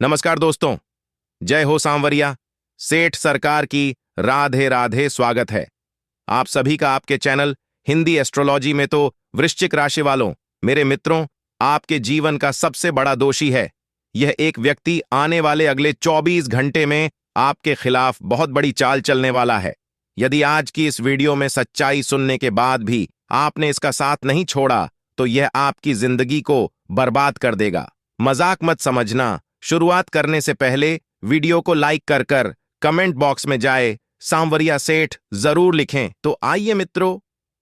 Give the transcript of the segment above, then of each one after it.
नमस्कार दोस्तों। जय हो सांवरिया। सेठ सरकार की राधे राधे स्वागत है आप सभी का आपके चैनल हिंदी एस्ट्रोलॉजी में। तो वृश्चिक राशि वालों, मेरे मित्रों, आपके जीवन का सबसे बड़ा दोषी है। यह एक व्यक्ति आने वाले अगले 24 घंटे में आपके खिलाफ बहुत बड़ी चाल चलने वाला है। यदि आज की इस वीडियो में सच्चाई सुनने के बाद भी आपने इसका साथ नहीं छोड़ा तो यह आपकी जिंदगी को बर्बाद कर देगा। मजाक मत समझना। शुरुआत करने से पहले वीडियो को लाइक कर कमेंट बॉक्स में जाए सांवरिया सेठ जरूर लिखें। तो आइए मित्रों,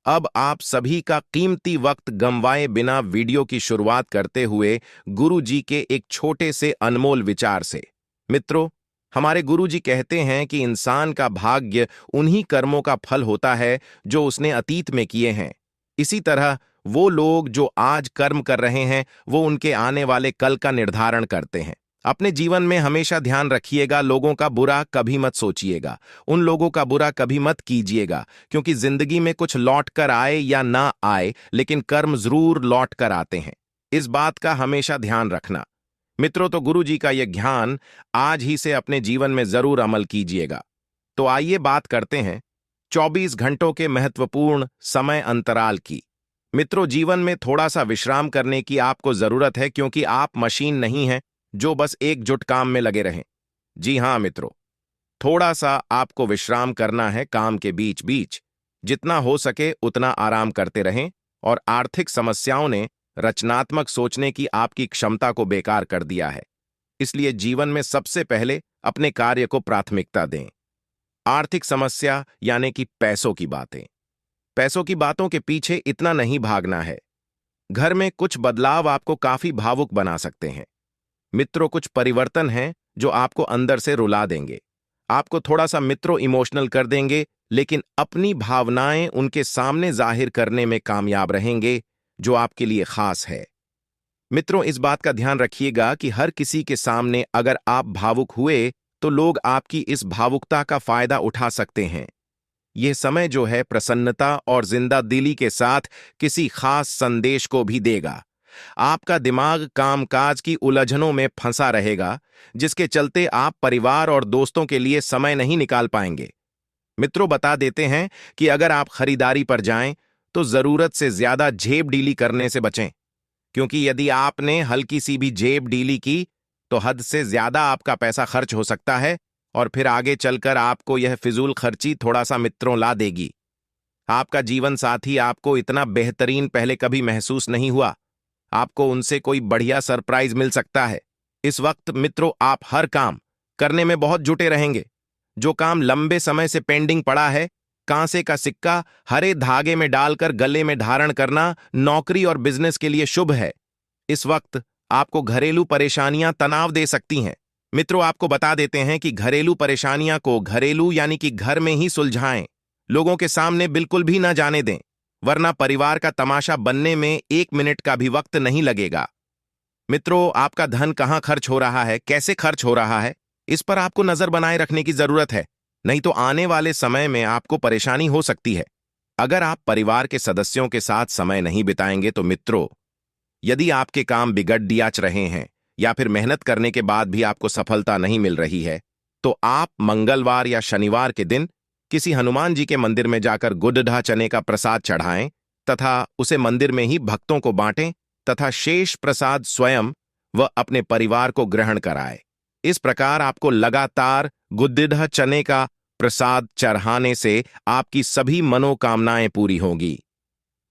अब आप सभी का कीमती वक्त गंवाए बिना वीडियो की शुरुआत करते हुए गुरु जी के एक छोटे से अनमोल विचार से। मित्रों, हमारे गुरु जी कहते हैं कि इंसान का भाग्य उन्हीं कर्मों का फल होता है जो उसने अतीत में किए हैं। इसी तरह वो लोग जो आज कर्म कर रहे हैं वो उनके आने वाले कल का निर्धारण करते हैं। अपने जीवन में हमेशा ध्यान रखिएगा, लोगों का बुरा कभी मत सोचिएगा, उन लोगों का बुरा कभी मत कीजिएगा, क्योंकि जिंदगी में कुछ लौट कर आए या ना आए लेकिन कर्म जरूर लौट कर आते हैं। इस बात का हमेशा ध्यान रखना। मित्रों, तो गुरु जी का यह ज्ञान आज ही से अपने जीवन में जरूर अमल कीजिएगा। तो आइए बात करते हैं 24 घंटों के महत्वपूर्ण समय अंतराल की। मित्रों, जीवन में थोड़ा सा विश्राम करने की आपको जरूरत है, क्योंकि आप मशीन नहीं हैं जो बस एकजुट काम में लगे रहें। जी हां मित्रों, थोड़ा सा आपको विश्राम करना है काम के बीच बीच। जितना हो सके उतना आराम करते रहें। और आर्थिक समस्याओं ने रचनात्मक सोचने की आपकी क्षमता को बेकार कर दिया है। इसलिए जीवन में सबसे पहले अपने कार्य को प्राथमिकता दें। आर्थिक समस्या यानी कि पैसों की बातें। पैसों की बातों के पीछे इतना नहीं भागना है। घर में कुछ बदलाव आपको काफी भावुक बना सकते हैं। मित्रों, कुछ परिवर्तन हैं जो आपको अंदर से रुला देंगे, आपको थोड़ा सा मित्रों इमोशनल कर देंगे, लेकिन अपनी भावनाएं उनके सामने जाहिर करने में कामयाब रहेंगे जो आपके लिए खास है। मित्रों, इस बात का ध्यान रखिएगा कि हर किसी के सामने अगर आप भावुक हुए तो लोग आपकी इस भावुकता का फायदा उठा सकते हैं। यह समय जो है प्रसन्नता और जिंदा दिली के साथ किसी खास संदेश को भी देगा। आपका दिमाग कामकाज की उलझनों में फंसा रहेगा, जिसके चलते आप परिवार और दोस्तों के लिए समय नहीं निकाल पाएंगे। मित्रों, बता देते हैं कि अगर आप खरीदारी पर जाएं तो जरूरत से ज्यादा जेब डीली करने से बचें, क्योंकि यदि आपने हल्की सी भी जेब डीली की तो हद से ज्यादा आपका पैसा खर्च हो सकता है और फिर आगे चलकर आपको यह फिजूल खर्ची थोड़ा सा मित्रों ला देगी। आपका जीवन साथी आपको इतना बेहतरीन पहले कभी महसूस नहीं हुआ। आपको उनसे कोई बढ़िया सरप्राइज मिल सकता है। इस वक्त मित्रों आप हर काम करने में बहुत जुटे रहेंगे। जो काम लंबे समय से पेंडिंग पड़ा है, कांसे का सिक्का हरे धागे में डालकर गले में धारण करना नौकरी और बिजनेस के लिए शुभ है। इस वक्त आपको घरेलू परेशानियां तनाव दे सकती हैं। मित्रों, आपको बता देते हैं कि घरेलू परेशानियां को घरेलू यानी कि घर में ही सुलझाएं। लोगों के सामने बिल्कुल भी ना जाने दें, वरना परिवार का तमाशा बनने में 1 मिनट का भी वक्त नहीं लगेगा। मित्रों, आपका धन कहां खर्च हो रहा है, कैसे खर्च हो रहा है, इस पर आपको नजर बनाए रखने की जरूरत है, नहीं तो आने वाले समय में आपको परेशानी हो सकती है। अगर आप परिवार के सदस्यों के साथ समय नहीं बिताएंगे तो मित्रों, यदि आपके काम बिगड़ दियाच रहे हैं या फिर मेहनत करने के बाद भी आपको सफलता नहीं मिल रही है, तो आप मंगलवार या शनिवार के दिन किसी हनुमान जी के मंदिर में जाकर गुड़ढा चने का प्रसाद चढ़ाएं तथा उसे मंदिर में ही भक्तों को बांटें तथा शेष प्रसाद स्वयं व अपने परिवार को ग्रहण कराए। इस प्रकार आपको लगातार गुड़ढा चने का प्रसाद चढ़ाने से आपकी सभी मनोकामनाएं पूरी होंगी।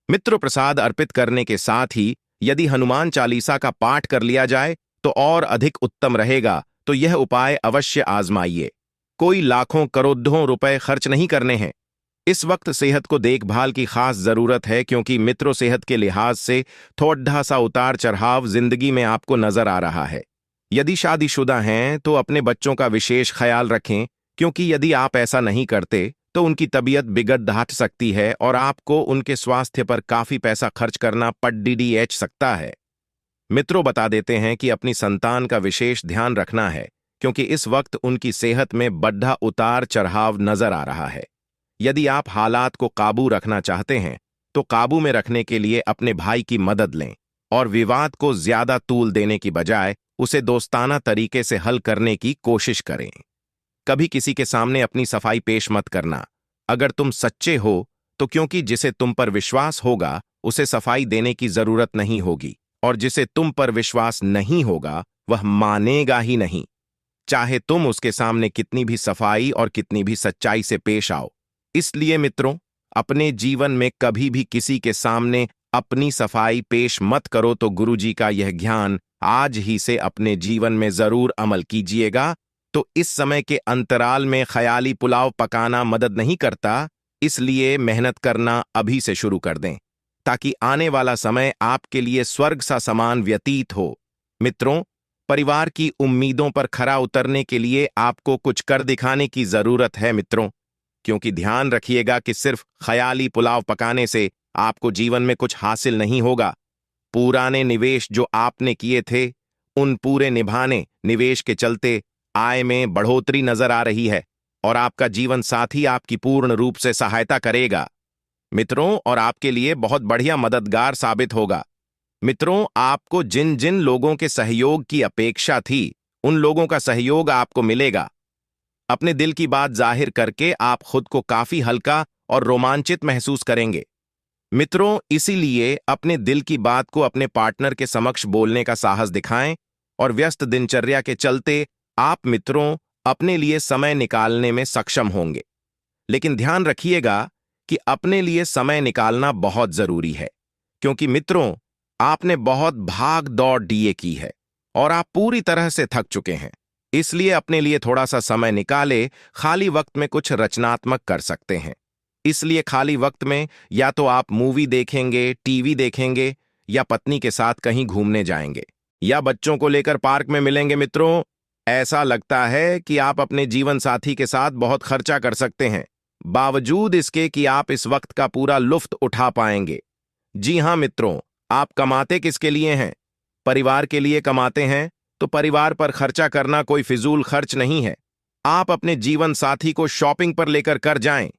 मित्रों, प्रसाद अर्पित करने के साथ ही यदि हनुमान चालीसा का पाठ कर लिया जाए तो और अधिक उत्तम रहेगा। तो यह उपाय अवश्य आजमाइए। कोई लाखों करोड़ों रुपए खर्च नहीं करने हैं। इस वक्त सेहत को देखभाल की खास जरूरत है, क्योंकि मित्रों सेहत के लिहाज से थोड़ा सा उतार चढ़ाव जिंदगी में आपको नजर आ रहा है। यदि शादीशुदा हैं तो अपने बच्चों का विशेष ख्याल रखें, क्योंकि यदि आप ऐसा नहीं करते तो उनकी तबीयत बिगड़ धाट सकती है और आपको उनके स्वास्थ्य पर काफी पैसा खर्च करना पड़ सकता है। मित्रों, बता देते हैं कि अपनी संतान का विशेष ध्यान रखना है, क्योंकि इस वक्त उनकी सेहत में बड़ा उतार चढ़ाव नजर आ रहा है। यदि आप हालात को काबू रखना चाहते हैं तो काबू में रखने के लिए अपने भाई की मदद लें। और विवाद को ज्यादा तूल देने की बजाय उसे दोस्ताना तरीके से हल करने की कोशिश करें। कभी किसी के सामने अपनी सफाई पेश मत करना। अगर तुम सच्चे हो तो क्योंकि जिसे तुम पर विश्वास होगा उसे सफाई देने की जरूरत नहीं होगी, और जिसे तुम पर विश्वास नहीं होगा वह मानेगा ही नहीं, चाहे तुम उसके सामने कितनी भी सफाई और कितनी भी सच्चाई से पेश आओ। इसलिए मित्रों, अपने जीवन में कभी भी किसी के सामने अपनी सफाई पेश मत करो तो गुरुजी का यह ज्ञान आज ही से अपने जीवन में जरूर अमल कीजिएगा। तो इस समय के अंतराल में ख्याली पुलाव पकाना मदद नहीं करता, इसलिए मेहनत करना अभी से शुरू कर दें ताकि आने वाला समय आपके लिए स्वर्ग सा समान व्यतीत हो। मित्रों, परिवार की उम्मीदों पर खरा उतरने के लिए आपको कुछ कर दिखाने की जरूरत है मित्रों, क्योंकि ध्यान रखिएगा कि सिर्फ ख्याली पुलाव पकाने से आपको जीवन में कुछ हासिल नहीं होगा। पुराने निवेश जो आपने किए थे उन पूरे निवेश के चलते आय में बढ़ोतरी नजर आ रही है और आपका जीवन साथी आपकी पूर्ण रूप से सहायता करेगा मित्रों, और आपके लिए बहुत बढ़िया मददगार साबित होगा। मित्रों, आपको जिन जिन लोगों के सहयोग की अपेक्षा थी उन लोगों का सहयोग आपको मिलेगा। अपने दिल की बात जाहिर करके आप खुद को काफी हल्का और रोमांचित महसूस करेंगे। मित्रों, इसीलिए अपने दिल की बात को अपने पार्टनर के समक्ष बोलने का साहस दिखाएं, और व्यस्त दिनचर्या के चलते आप मित्रों अपने लिए समय निकालने में सक्षम होंगे। लेकिन ध्यान रखिएगा कि अपने लिए समय निकालना बहुत जरूरी है, क्योंकि मित्रों आपने बहुत भाग दौड़ डीए की है और आप पूरी तरह से थक चुके हैं। इसलिए अपने लिए थोड़ा सा समय निकाले, खाली वक्त में कुछ रचनात्मक कर सकते हैं। इसलिए खाली वक्त में या तो आप मूवी देखेंगे, टीवी देखेंगे, या पत्नी के साथ कहीं घूमने जाएंगे, या बच्चों को लेकर पार्क में मिलेंगे। मित्रों, ऐसा लगता है कि आप अपने जीवन साथी के साथ बहुत खर्चा कर सकते हैं, बावजूद इसके कि आप इस वक्त का पूरा लुफ्त उठा पाएंगे। जी हां मित्रों, आप कमाते किसके लिए हैं? परिवार के लिए कमाते हैं, तो परिवार पर खर्चा करना कोई फिजूल खर्च नहीं है। आप अपने जीवन साथी को शॉपिंग पर लेकर कर जाएं,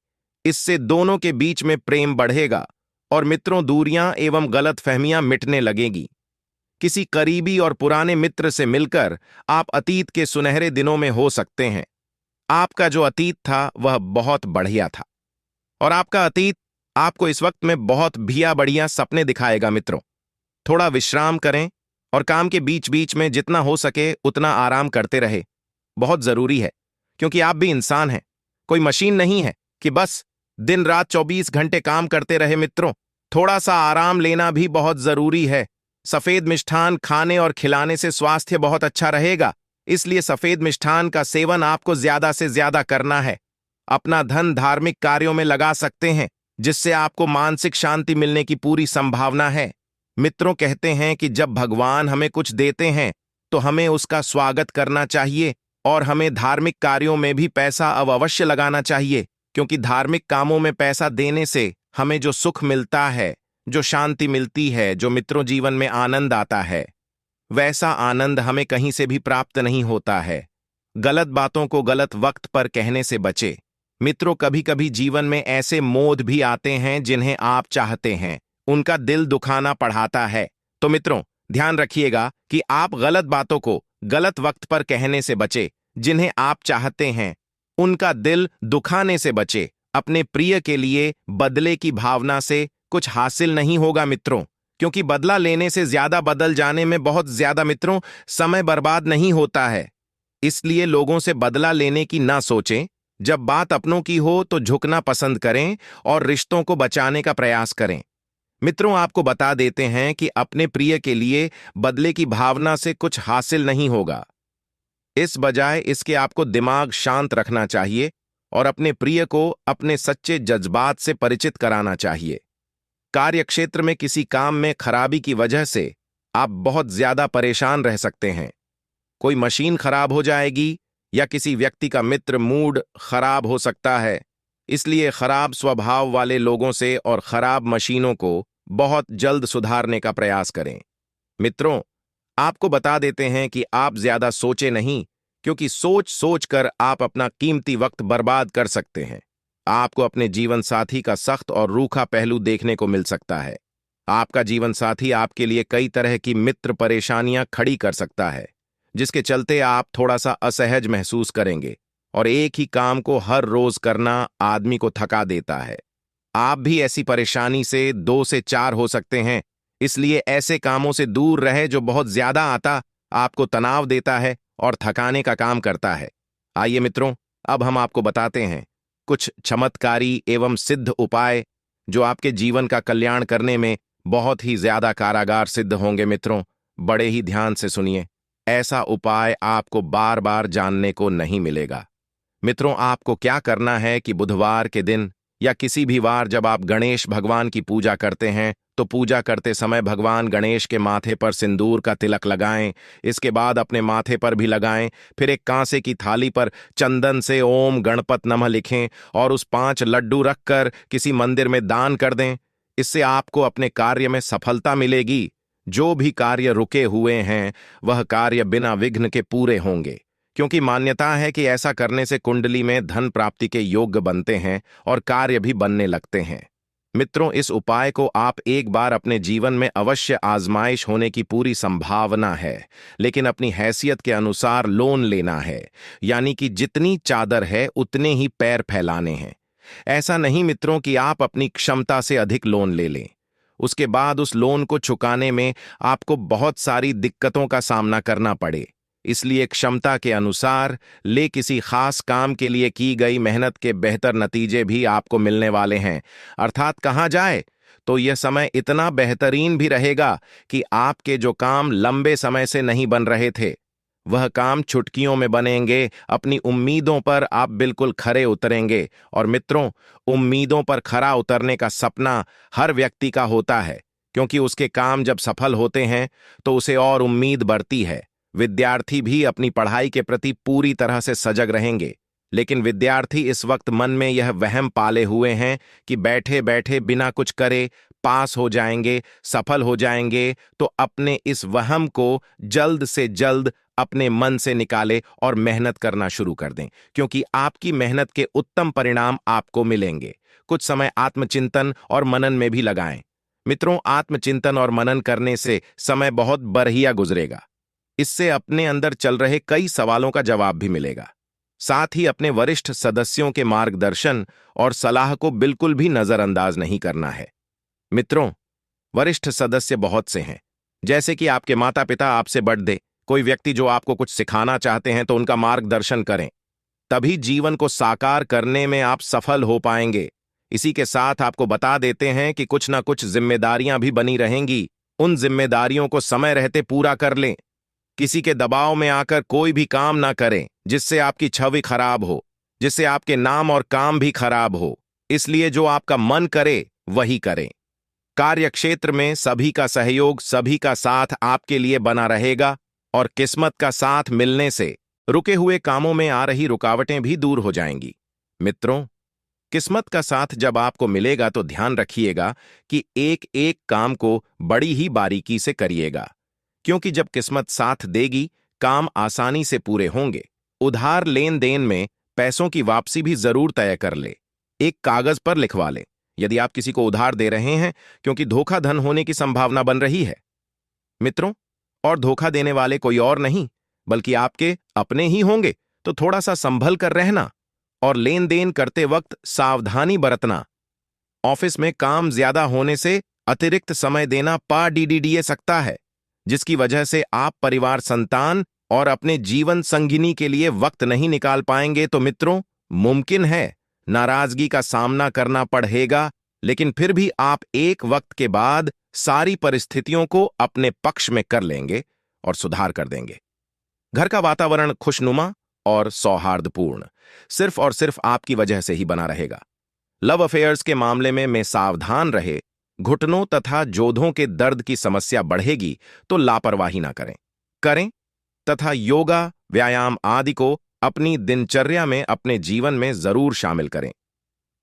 इससे दोनों के बीच में प्रेम बढ़ेगा और मित्रों दूरियां एवं गलतफहमियां मिटने लगेंगी। किसी करीबी और पुराने मित्र से मिलकर आप अतीत के सुनहरे दिनों में हो सकते हैं। आपका जो अतीत था वह बहुत बढ़िया था, और आपका अतीत आपको इस वक्त में बहुत बढ़िया सपने दिखाएगा। मित्रों, थोड़ा विश्राम करें और काम के बीच बीच में जितना हो सके उतना आराम करते रहे, बहुत जरूरी है, क्योंकि आप भी इंसान हैं, कोई मशीन नहीं है कि बस दिन रात 24 घंटे काम करते रहे। मित्रों, थोड़ा सा आराम लेना भी बहुत जरूरी है। सफेद मिष्ठान खाने और खिलाने से स्वास्थ्य बहुत अच्छा रहेगा, इसलिए सफेद मिष्ठान का सेवन आपको ज्यादा से ज्यादा करना है। अपना धन धार्मिक कार्यों में लगा सकते हैं, जिससे आपको मानसिक शांति मिलने की पूरी संभावना है। मित्रों, कहते हैं कि जब भगवान हमें कुछ देते हैं तो हमें उसका स्वागत करना चाहिए, और हमें धार्मिक कार्यों में भी पैसा अवश्य लगाना चाहिए, क्योंकि धार्मिक कामों में पैसा देने से हमें जो सुख मिलता है, जो शांति मिलती है, जो मित्रों जीवन में आनंद आता है, वैसा आनंद हमें कहीं से भी प्राप्त नहीं होता है। गलत बातों को गलत वक्त पर कहने से बचे। मित्रों, कभी कभी जीवन में ऐसे मोद भी आते हैं जिन्हें आप चाहते हैं, उनका दिल दुखाना पड़ाता है। तो मित्रों, ध्यान रखिएगा कि आप गलत बातों को गलत वक्त पर कहने से बचे। जिन्हें आप चाहते हैं उनका दिल दुखाने से बचे। अपने प्रिय के लिए बदले की भावना से कुछ हासिल नहीं होगा मित्रों, क्योंकि बदला लेने से ज्यादा बदल जाने में बहुत ज्यादा मित्रों समय बर्बाद नहीं होता है। इसलिए लोगों से बदला लेने की ना सोचें। जब बात अपनों की हो तो झुकना पसंद करें और रिश्तों को बचाने का प्रयास करें। मित्रों, आपको बता देते हैं कि अपने प्रिय के लिए बदले की भावना से कुछ हासिल नहीं होगा। इस बजाय इसके आपको दिमाग शांत रखना चाहिए और अपने प्रिय को अपने सच्चे जज्बात से परिचित कराना चाहिए। कार्यक्षेत्र में किसी काम में खराबी की वजह से आप बहुत ज्यादा परेशान रह सकते हैं। कोई मशीन खराब हो जाएगी या किसी व्यक्ति का मित्र मूड खराब हो सकता है। इसलिए खराब स्वभाव वाले लोगों से और खराब मशीनों को बहुत जल्द सुधारने का प्रयास करें। मित्रों, आपको बता देते हैं कि आप ज्यादा सोचे नहीं, क्योंकि सोच सोच कर आप अपना कीमती वक्त बर्बाद कर सकते हैं। आपको अपने जीवन साथी का सख्त और रूखा पहलू देखने को मिल सकता है। आपका जीवन साथी आपके लिए कई तरह की मित्र परेशानियां खड़ी कर सकता है, जिसके चलते आप थोड़ा सा असहज महसूस करेंगे और एक ही काम को हर रोज करना आदमी को थका देता है। आप भी ऐसी परेशानी से 2 से 4 हो सकते हैं, इसलिए ऐसे कामों से दूर रहे जो बहुत ज्यादा आता आपको तनाव देता है और थकाने का काम करता है। आइए मित्रों, अब हम आपको बताते हैं कुछ चमत्कारी एवं सिद्ध उपाय जो आपके जीवन का कल्याण करने में बहुत ही ज्यादा कारागार सिद्ध होंगे। मित्रों, बड़े ही ध्यान से सुनिए, ऐसा उपाय आपको बार बार जानने को नहीं मिलेगा। मित्रों, आपको क्या करना है कि बुधवार के दिन या किसी भी वार जब आप गणेश भगवान की पूजा करते हैं तो पूजा करते समय भगवान गणेश के माथे पर सिंदूर का तिलक लगाएं। इसके बाद अपने माथे पर भी लगाएं। फिर एक कांसे की थाली पर चंदन से ओम गणपत नमः लिखें और उस 5 लड्डू रखकर किसी मंदिर में दान कर दें। इससे आपको अपने कार्य में सफलता मिलेगी। जो भी कार्य रुके हुए हैं वह कार्य बिना विघ्न के पूरे होंगे, क्योंकि मान्यता है कि ऐसा करने से कुंडली में धन प्राप्ति के योग्य बनते हैं और कार्य भी बनने लगते हैं। मित्रों, इस उपाय को आप एक बार अपने जीवन में अवश्य आजमाइश होने की पूरी संभावना है, लेकिन अपनी हैसियत के अनुसार लोन लेना है, यानी कि जितनी चादर है उतने ही पैर फैलाने हैं। ऐसा नहीं मित्रों कि आप अपनी क्षमता से अधिक लोन ले लें, उसके बाद उस लोन को चुकाने में आपको बहुत सारी दिक्कतों का सामना करना पड़े। इसलिए क्षमता के अनुसार ले किसी खास काम के लिए की गई मेहनत के बेहतर नतीजे भी आपको मिलने वाले हैं। अर्थात कहा जाए तो यह समय इतना बेहतरीन भी रहेगा कि आपके जो काम लंबे समय से नहीं बन रहे थे वह काम चुटकियों में बनेंगे। अपनी उम्मीदों पर आप बिल्कुल खरे उतरेंगे। और मित्रों, उम्मीदों पर खरा उतरने का सपना हर व्यक्ति का होता है, क्योंकि उसके काम जब सफल होते हैं तो उसे और उम्मीद बढ़ती है। विद्यार्थी भी अपनी पढ़ाई के प्रति पूरी तरह से सजग रहेंगे, लेकिन विद्यार्थी इस वक्त मन में यह वहम पाले हुए हैं कि बैठे बैठे बिना कुछ करे पास हो जाएंगे, सफल हो जाएंगे। तो अपने इस वहम को जल्द से जल्द अपने मन से निकाले और मेहनत करना शुरू कर दें, क्योंकि आपकी मेहनत के उत्तम परिणाम आपको मिलेंगे। कुछ समय आत्मचिंतन और मनन में भी लगाएं। मित्रों, आत्मचिंतन और मनन करने से समय बहुत बढ़िया गुजरेगा। इससे अपने अंदर चल रहे कई सवालों का जवाब भी मिलेगा। साथ ही अपने वरिष्ठ सदस्यों के मार्गदर्शन और सलाह को बिल्कुल भी नजरअंदाज नहीं करना है। मित्रों, वरिष्ठ सदस्य बहुत से हैं, जैसे कि आपके माता पिता आपसे बड़े, कोई व्यक्ति जो आपको कुछ सिखाना चाहते हैं तो उनका मार्गदर्शन करें, तभी जीवन को साकार करने में आप सफल हो पाएंगे। इसी के साथ आपको बता देते हैं कि कुछ ना कुछ जिम्मेदारियां भी बनी रहेंगी। उन जिम्मेदारियों को समय रहते पूरा कर लें। किसी के दबाव में आकर कोई भी काम ना करें जिससे आपकी छवि खराब हो, जिससे आपके नाम और काम भी खराब हो। इसलिए जो आपका मन करे वही करें। कार्यक्षेत्र में सभी का सहयोग, सभी का साथ आपके लिए बना रहेगा और किस्मत का साथ मिलने से रुके हुए कामों में आ रही रुकावटें भी दूर हो जाएंगी। मित्रों, किस्मत का साथ जब आपको मिलेगा तो ध्यान रखिएगा कि एक एक काम को बड़ी ही बारीकी से करिएगा, क्योंकि जब किस्मत साथ देगी काम आसानी से पूरे होंगे। उधार लेन देन में पैसों की वापसी भी जरूर तय कर ले, एक कागज पर लिखवा ले यदि आप किसी को उधार दे रहे हैं, क्योंकि धोखाधन होने की संभावना बन रही है। मित्रों, और धोखा देने वाले कोई और नहीं बल्कि आपके अपने ही होंगे, तो थोड़ा सा संभल कर रहना और लेन देन करते वक्त सावधानी बरतना। ऑफिस में काम ज्यादा होने से अतिरिक्त समय देना पा डीडीडीए सकता है, जिसकी वजह से आप परिवार, संतान और अपने जीवन संगिनी के लिए वक्त नहीं निकाल पाएंगे। तो मित्रों, मुमकिन है नाराजगी का सामना करना पड़ेगा, लेकिन फिर भी आप एक वक्त के बाद सारी परिस्थितियों को अपने पक्ष में कर लेंगे और सुधार कर देंगे। घर का वातावरण खुशनुमा और सौहार्दपूर्ण सिर्फ और सिर्फ आपकी वजह से ही बना रहेगा। लव अफेयर्स के मामले में सावधान रहे। घुटनों तथा जोधों के दर्द की समस्या बढ़ेगी तो लापरवाही ना करें तथा योगा, व्यायाम आदि को अपनी दिनचर्या में, अपने जीवन में जरूर शामिल करें।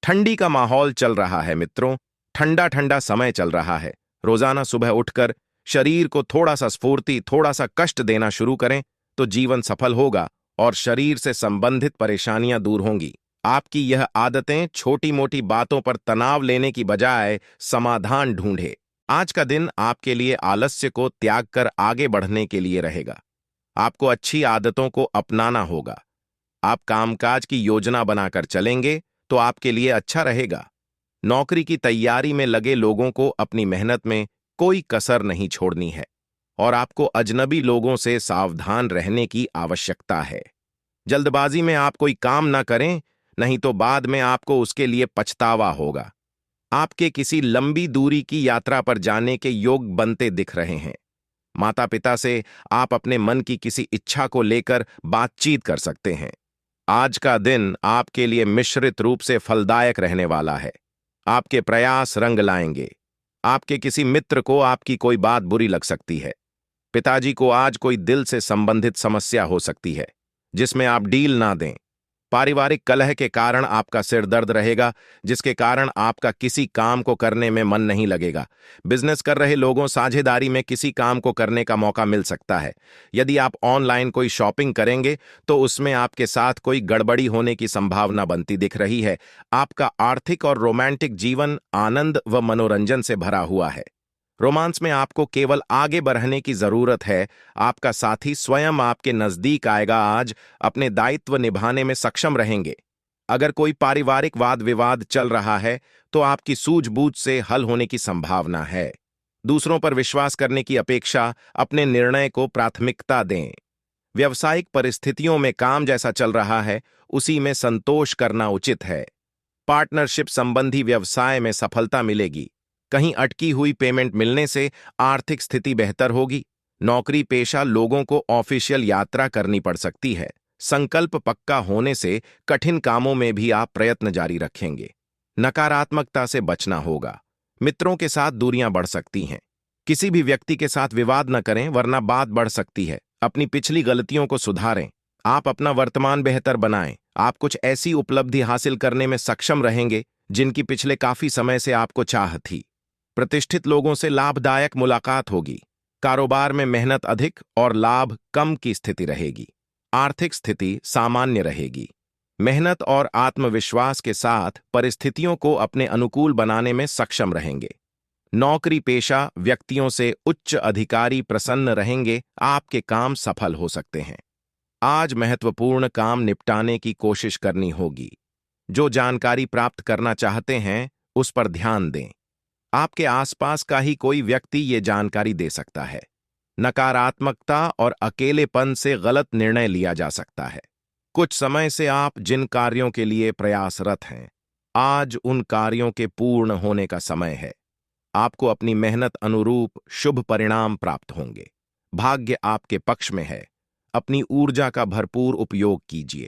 ठंडी का माहौल चल रहा है मित्रों, ठंडा ठंडा समय चल रहा है। रोजाना सुबह उठकर शरीर को थोड़ा सा स्फूर्ति, थोड़ा सा कष्ट देना शुरू करें तो जीवन सफल होगा और शरीर से संबंधित परेशानियां दूर होंगी। आपकी यह आदतें छोटी मोटी बातों पर तनाव लेने की बजाय समाधान ढूंढे। आज का दिन आपके लिए आलस्य को त्याग कर आगे बढ़ने के लिए रहेगा। आपको अच्छी आदतों को अपनाना होगा। आप कामकाज की योजना बनाकर चलेंगे तो आपके लिए अच्छा रहेगा। नौकरी की तैयारी में लगे लोगों को अपनी मेहनत में कोई कसर नहीं छोड़नी है और आपको अजनबी लोगों से सावधान रहने की आवश्यकता है। जल्दबाजी में आप कोई काम ना करें, नहीं तो बाद में आपको उसके लिए पछतावा होगा। आपके किसी लंबी दूरी की यात्रा पर जाने के योग बनते दिख रहे हैं। माता पिता से आप अपने मन की किसी इच्छा को लेकर बातचीत कर सकते हैं। आज का दिन आपके लिए मिश्रित रूप से फलदायक रहने वाला है। आपके प्रयास रंग लाएंगे। आपके किसी मित्र को आपकी कोई बात बुरी लग सकती है। पिताजी को आज कोई दिल से संबंधित समस्या हो सकती है जिसमें आप डील ना दें। पारिवारिक कलह के कारण आपका सिर दर्द रहेगा, जिसके कारण आपका किसी काम को करने में मन नहीं लगेगा। बिजनेस कर रहे लोगों साझेदारी में किसी काम को करने का मौका मिल सकता है। यदि आप ऑनलाइन कोई शॉपिंग करेंगे तो उसमें आपके साथ कोई गड़बड़ी होने की संभावना बनती दिख रही है। आपका आर्थिक और रोमांटिक जीवन आनंद व मनोरंजन से भरा हुआ है। रोमांस में आपको केवल आगे बढ़ने की जरूरत है। आपका साथी स्वयं आपके नजदीक आएगा। आज अपने दायित्व निभाने में सक्षम रहेंगे। अगर कोई पारिवारिक वाद विवाद चल रहा है तो आपकी सूझबूझ से हल होने की संभावना है। दूसरों पर विश्वास करने की अपेक्षा अपने निर्णय को प्राथमिकता दें। व्यवसायिक परिस्थितियों में काम जैसा चल रहा है उसी में संतोष करना उचित है। पार्टनरशिप संबंधी व्यवसाय में सफलता मिलेगी। कहीं अटकी हुई पेमेंट मिलने से आर्थिक स्थिति बेहतर होगी। नौकरी पेशा लोगों को ऑफिशियल यात्रा करनी पड़ सकती है। संकल्प पक्का होने से कठिन कामों में भी आप प्रयत्न जारी रखेंगे। नकारात्मकता से बचना होगा। मित्रों के साथ दूरियां बढ़ सकती हैं। किसी भी व्यक्ति के साथ विवाद न करें वरना बात बढ़ सकती है। अपनी पिछली गलतियों को सुधारें। आप अपना वर्तमान बेहतर बनाएं। आप कुछ ऐसी उपलब्धि हासिल करने में सक्षम रहेंगे जिनकी पिछले काफी समय से आपको चाह थी। प्रतिष्ठित लोगों से लाभदायक मुलाकात होगी। कारोबार में मेहनत अधिक और लाभ कम की स्थिति रहेगी। आर्थिक स्थिति सामान्य रहेगी। मेहनत और आत्मविश्वास के साथ परिस्थितियों को अपने अनुकूल बनाने में सक्षम रहेंगे। नौकरी पेशा व्यक्तियों से उच्च अधिकारी प्रसन्न रहेंगे। आपके काम सफल हो सकते हैं। आज महत्वपूर्ण काम निपटाने की कोशिश करनी होगी। जो जानकारी प्राप्त करना चाहते हैं उस पर ध्यान दें। आपके आसपास का ही कोई व्यक्ति ये जानकारी दे सकता है। नकारात्मकता और अकेलेपन से गलत निर्णय लिया जा सकता है। कुछ समय से आप जिन कार्यों के लिए प्रयासरत हैं, आज उन कार्यों के पूर्ण होने का समय है। आपको अपनी मेहनत अनुरूप शुभ परिणाम प्राप्त होंगे। भाग्य आपके पक्ष में है। अपनी ऊर्जा का भरपूर उपयोग कीजिए।